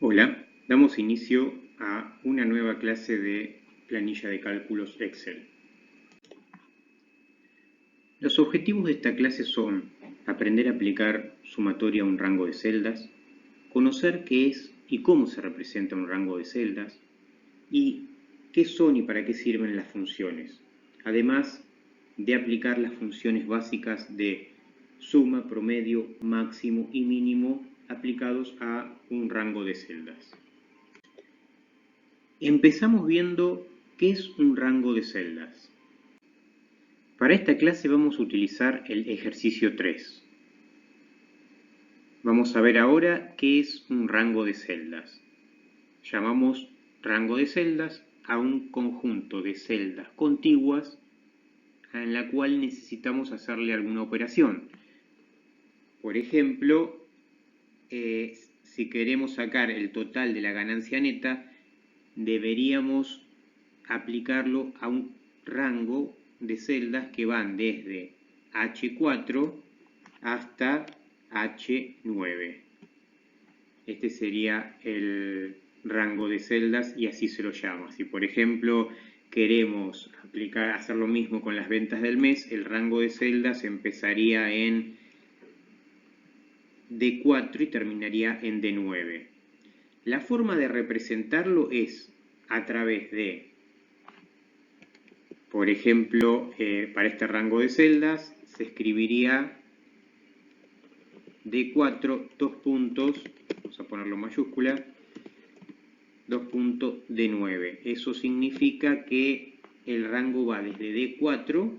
Hola, damos inicio a una nueva clase de planilla de cálculos Excel. Los objetivos de esta clase son aprender a aplicar sumatoria a un rango de celdas, conocer qué es y cómo se representa un rango de celdas, y qué son y para qué sirven las funciones, además de aplicar las funciones básicas de suma, promedio, máximo y mínimo aplicados a un rango de celdas. Empezamos viendo qué es un rango de celdas. Para esta clase vamos a utilizar el ejercicio 3. Vamos a ver ahora qué es un rango de celdas. Llamamos rango de celdas a un conjunto de celdas contiguas en la cual necesitamos hacerle alguna operación. Por ejemplo, si queremos sacar el total de la ganancia neta, deberíamos aplicarlo a un rango de celdas que van desde H4 hasta H9. Este sería el rango de celdas y así se lo llama. Si por ejemplo queremos hacer lo mismo con las ventas del mes, el rango de celdas empezaría en D4 y terminaría en D9. La forma de representarlo es a través de, por ejemplo, para este rango de celdas se escribiría D4, dos puntos, vamos a ponerlo en mayúscula, 2 puntos D9. Eso significa que el rango va desde D4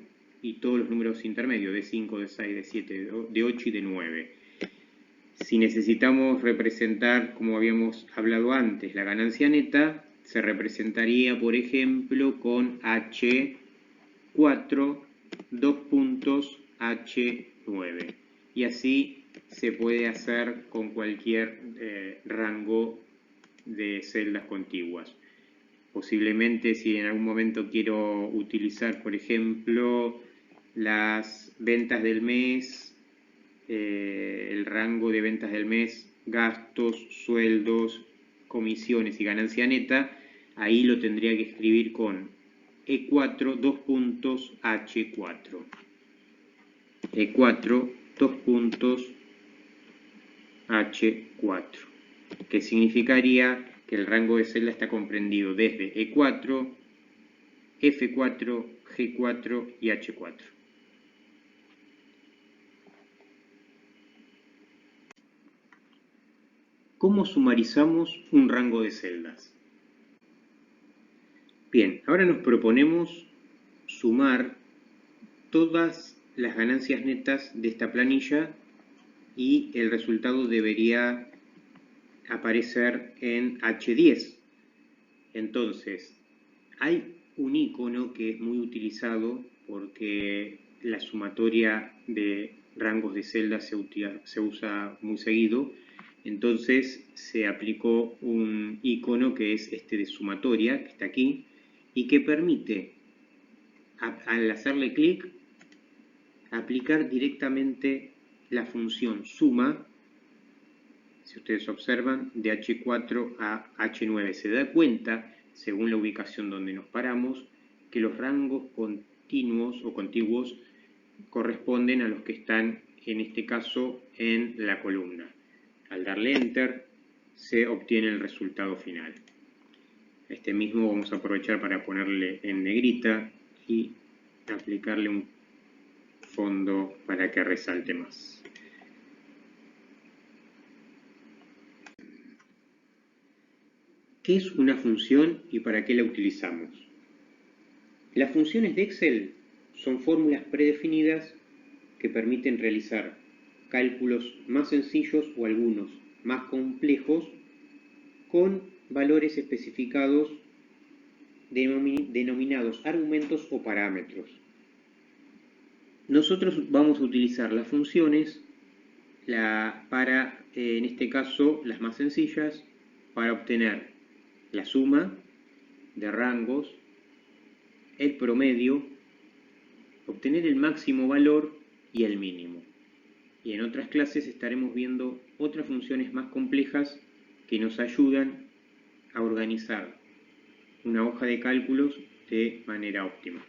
y todos los números intermedios, D5, D6, D7, D8 y D9. Si necesitamos representar, como habíamos hablado antes, la ganancia neta, se representaría, por ejemplo, con H4, 2 puntos H9. Y así se puede hacer con cualquier rango de celdas contiguas. Posiblemente si en algún momento quiero utilizar, por ejemplo, las ventas del mes, el rango de ventas del mes, gastos, sueldos, comisiones y ganancia neta, ahí lo tendría que escribir con E4, 2 puntos H4. E4, 2 puntos H4, que significaría que el rango de celda está comprendido desde E4, F4, G4 y H4. ¿Cómo sumarizamos un rango de celdas? Bien, ahora nos proponemos sumar todas las ganancias netas de esta planilla y el resultado debería aparecer en H10. Entonces, hay un icono que es muy utilizado porque la sumatoria de rangos de celdas se usa muy seguido. Entonces se aplicó un icono que es este de sumatoria, que está aquí, y que permite, al hacerle clic, aplicar directamente la función suma. Si ustedes observan, de H4 a H9 se da cuenta, según la ubicación donde nos paramos, que los rangos continuos o contiguos corresponden a los que están, en este caso, en la columna. Al darle Enter, se obtiene el resultado final. Este mismo vamos a aprovechar para ponerle en negrita y aplicarle un fondo para que resalte más. ¿Qué es una función y para qué la utilizamos? Las funciones de Excel son fórmulas predefinidas que permiten realizar cálculos más sencillos o algunos más complejos con valores especificados denominados argumentos o parámetros. Nosotros vamos a utilizar las funciones para, en este caso, las más sencillas, para obtener la suma de rangos, el promedio, obtener el máximo valor y el mínimo. Y en otras clases estaremos viendo otras funciones más complejas que nos ayudan a organizar una hoja de cálculos de manera óptima.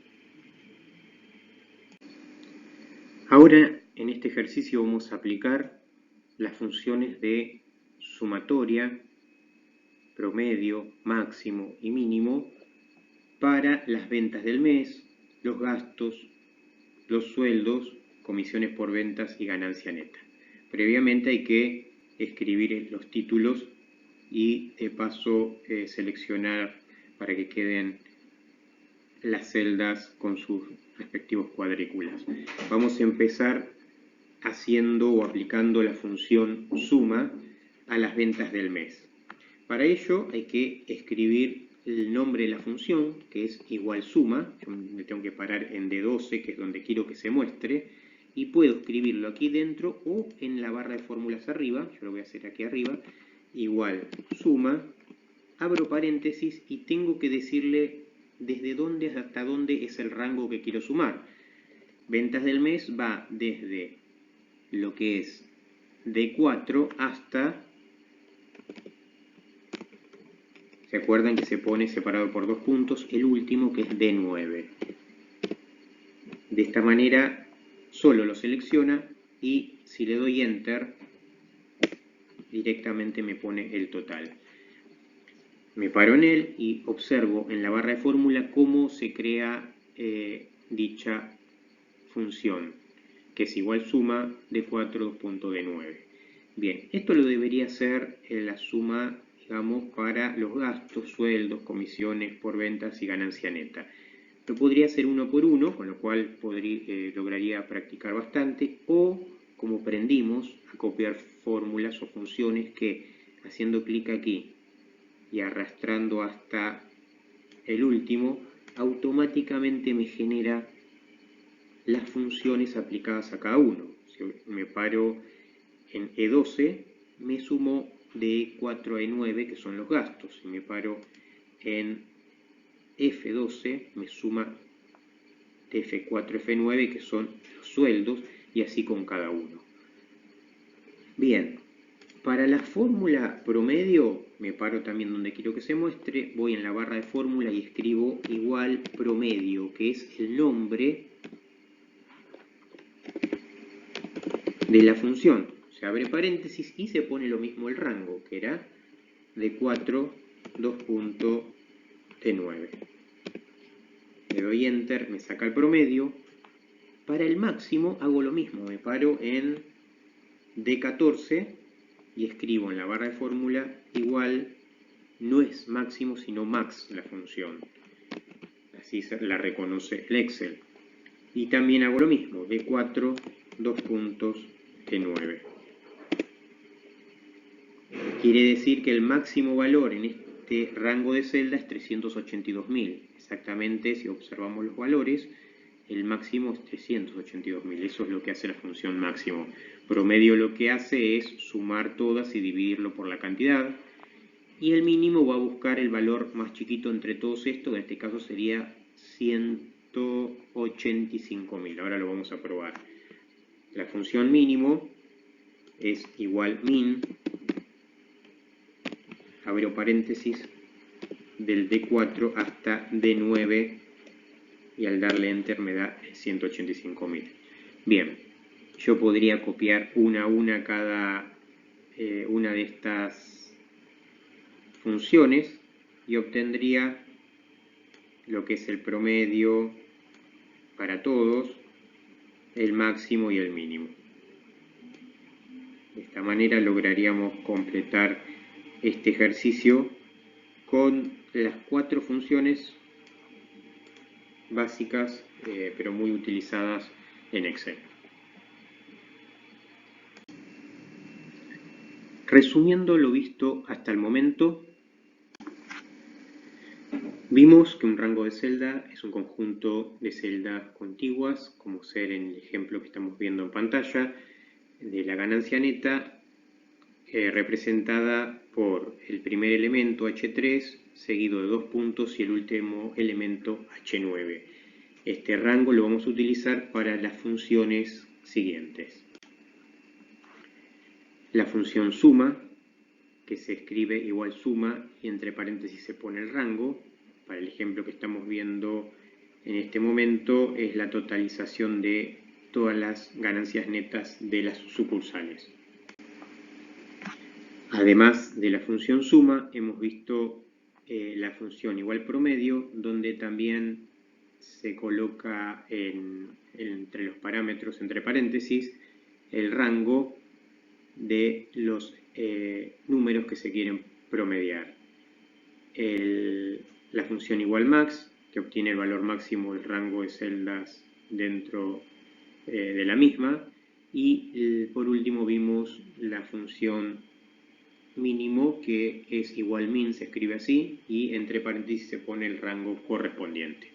Ahora, en este ejercicio vamos a aplicar las funciones de sumatoria, promedio, máximo y mínimo para las ventas del mes, los gastos, los sueldos, comisiones por ventas y ganancia neta. Previamente hay que escribir los títulos y de paso seleccionar para que queden las celdas con sus respectivos cuadrículas. Vamos a empezar haciendo o aplicando la función suma a las ventas del mes. Para ello hay que escribir el nombre de la función, que es igual suma. Yo me tengo que parar en D12, que es donde quiero que se muestre, y puedo escribirlo aquí dentro o en la barra de fórmulas arriba. Yo lo voy a hacer aquí arriba, igual suma, abro paréntesis y tengo que decirle desde dónde hasta dónde es el rango que quiero sumar. Ventas del mes va desde lo que es D4 hasta... ¿Se acuerdan que se pone separado por 2 puntos? El último, que es D9. De esta manera solo lo selecciona y si le doy Enter directamente me pone el total. Me paro en él y observo en la barra de fórmula cómo se crea dicha función, que es igual suma de 4.D9. Bien, esto lo debería hacer la suma, digamos, para los gastos, sueldos, comisiones por ventas y ganancia neta. Lo podría hacer uno por uno, con lo cual lograría practicar bastante, o, como aprendimos, a copiar fórmulas o funciones que, haciendo clic aquí y arrastrando hasta el último, automáticamente me genera las funciones aplicadas a cada uno. Si me paro en E12, me sumo de E4 a E9, que son los gastos. Si me paro en F12, me suma de F4 a F9, que son los sueldos, y así con cada uno. Bien, para la fórmula promedio, me paro también donde quiero que se muestre, voy en la barra de fórmula y escribo igual promedio, que es el nombre de la función. Se abre paréntesis y se pone lo mismo el rango, que era de 4, 2.T9. Le doy Enter, me saca el promedio. Para el máximo hago lo mismo, me paro en D14 y escribo en la barra de fórmula igual, no es máximo sino max la función. Así la reconoce el Excel. Y también hago lo mismo, D4, 2.T9. Quiere decir que el máximo valor en este rango de celda es 382.000. Exactamente, si observamos los valores, el máximo es 382.000. Eso es lo que hace la función máximo. Promedio lo que hace es sumar todas y dividirlo por la cantidad. Y el mínimo va a buscar el valor más chiquito entre todos estos, en este caso sería 185.000. Ahora lo vamos a probar. La función mínimo es igual min, abro paréntesis, del D4 hasta D9 y al darle Enter me da 185.000. Bien, yo podría copiar una a una cada una de estas funciones y obtendría lo que es el promedio para todos, el máximo y el mínimo. De esta manera lograríamos completar este ejercicio con las 4 funciones básicas, pero muy utilizadas en Excel. Resumiendo lo visto hasta el momento, vimos que un rango de celda es un conjunto de celdas contiguas, como ser en el ejemplo que estamos viendo en pantalla, de la ganancia neta, representada por el primer elemento H3, seguido de 2 puntos y el último elemento H9. Este rango lo vamos a utilizar para las funciones siguientes. La función suma, que se escribe igual suma y entre paréntesis se pone el rango. Para el ejemplo que estamos viendo en este momento es la totalización de todas las ganancias netas de las sucursales. Además de la función suma, hemos visto la función igual promedio, donde también se coloca entre los parámetros, entre paréntesis, el rango de los números que se quieren promediar. La función igual max, que obtiene el valor máximo del rango de celdas dentro de la misma. Y por último vimos la función mínimo, que es igual min, se escribe así, y entre paréntesis se pone el rango correspondiente.